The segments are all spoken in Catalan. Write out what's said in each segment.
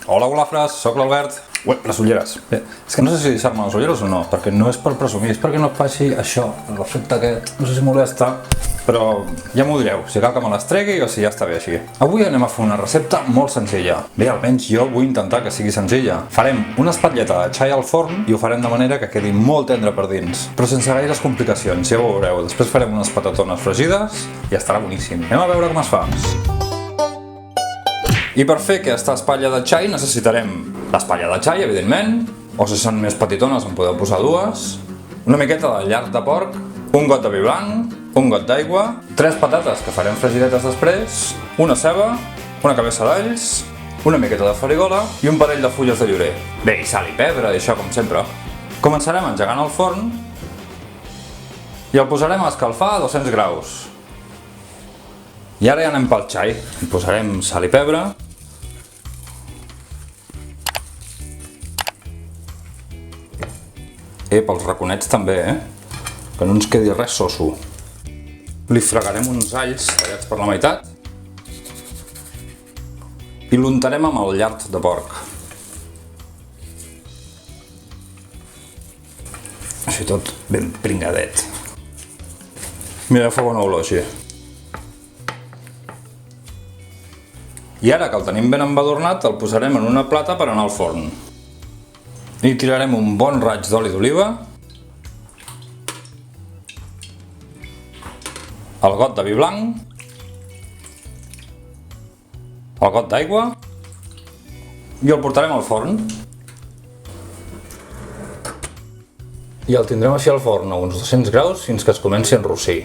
Hola, golafres, sóc l'Albert. Ué, les ulleres. Bé, és que no sé si deixar-me les ulleres o no, perquè no és per presumir, és perquè no faci això, l'efecte aquest, no sé si molesta, però ja m'ho direu, si cal que me les tregui o si ja està bé així. Avui anem a fer una recepta molt senzilla. Bé, almenys jo vull intentar que sigui senzilla. Farem una espatlleta de xai al forn i ho farem de manera que quedi molt tendre per dins, però sense gaires complicacions, ja ho veureu. Després farem unes patatones fregides i estarà boníssim. Anem a veure com es fa. I per fer aquesta espatlla de xai necessitarem l'espatlla de xai, evidentment, o si són més petitones en podeu posar dues, una miqueta de llard de porc, un got de vi blanc, un got d'aigua, 3 patates que farem fregidetes després, una ceba, una cabeça d'alls, una miqueta de farigola i un parell de fulles de llorer. Bé, i sal i pebre i això com sempre. Començarem engegant el forn i el posarem a escalfar a 200 graus. I ara ja anem pel xai. Hi posarem sal i pebre. Pels raconets també, que no ens quedi res soso. Li fregarem uns alls tallats per la meitat i l'untarem amb el llard de porc. Així tot ben pringadet. Mira, fa bona olor així. I ara que el tenim ben embadurnat, el posarem en una plata per anar al forn. I tirarem un bon raig d'oli d'oliva, el got de vi blanc, el got d'aigua i el portarem al forn. I el tindrem així al forn a uns 200 graus fins que es comenci a enrossir.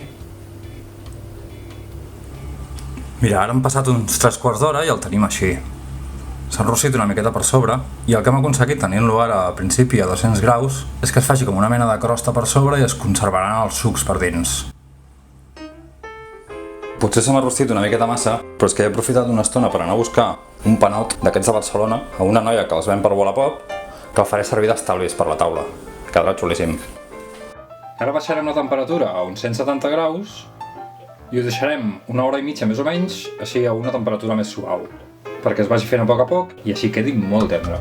Mira, ara han passat uns 3/4 d'hora i el tenim així. S'ha enrossit una miqueta per sobre i el que hem aconseguit tenint-lo ara a principi a 200 graus és que es faci com una mena de crosta per sobre i es conservaran els sucs per dins. Potser se m'ha rostit una miqueta massa, però és que he aprofitat una estona per anar a buscar un panot d'aquests de Barcelona a una noia que els ven per Wallapop, que el faré servir d'estalvis per la taula. Quedarà xulíssim. Ara baixarem la temperatura a uns 170 graus i ho deixarem una hora i mitja més o menys, així a una temperatura més suau, perquè es vagi fent a poc i així quedi molt tendre.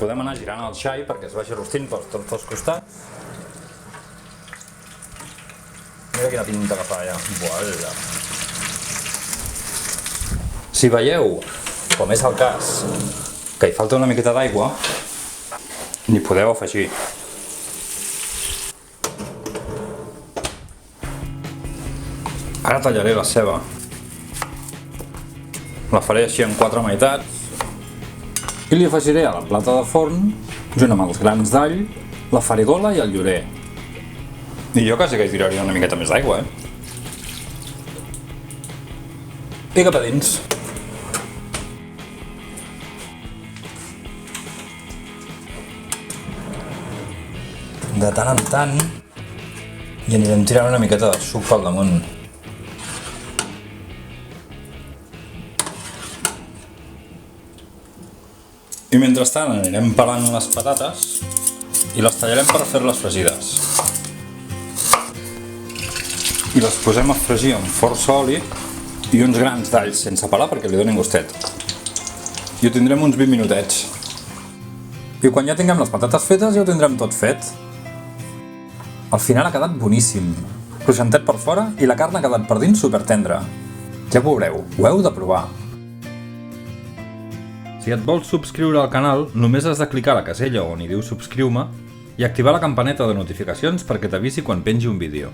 Podem anar girant el xai perquè es vagi rostint per tots els costats. Mira quina pinta que fa ja. Voilà. Si veieu, com és el cas, que hi falta una miqueta d'aigua, n'hi podeu afegir. Ara tallaré la ceba. La faré així en 4 meitats i li afegiré a la plata de forn, junt amb els grans d'all, la farigola i el llorer. I jo quasi que hi tiraria una miqueta més d'aigua, I cap a dins. De tant en tant i anirem tirant una miqueta de suc pel damunt. I mentrestant anirem pelant les patates i les tallarem per fer-les fregides. I les posem a fregir amb força oli i uns grans d'alls sense pelar perquè li donin gustet. I ho tindrem uns 20 minutets. I quan ja tinguem les patates fetes ja ho tindrem tot fet. Al final ha quedat boníssim, cruixentet per fora i la carn ha quedat per dins supertendra. Ja ho veureu, ho heu de provar. Si et vols subscriure al canal, només has de clicar a la casella on hi diu subscriu-me i activar la campaneta de notificacions perquè t'avisi quan pengi un vídeo.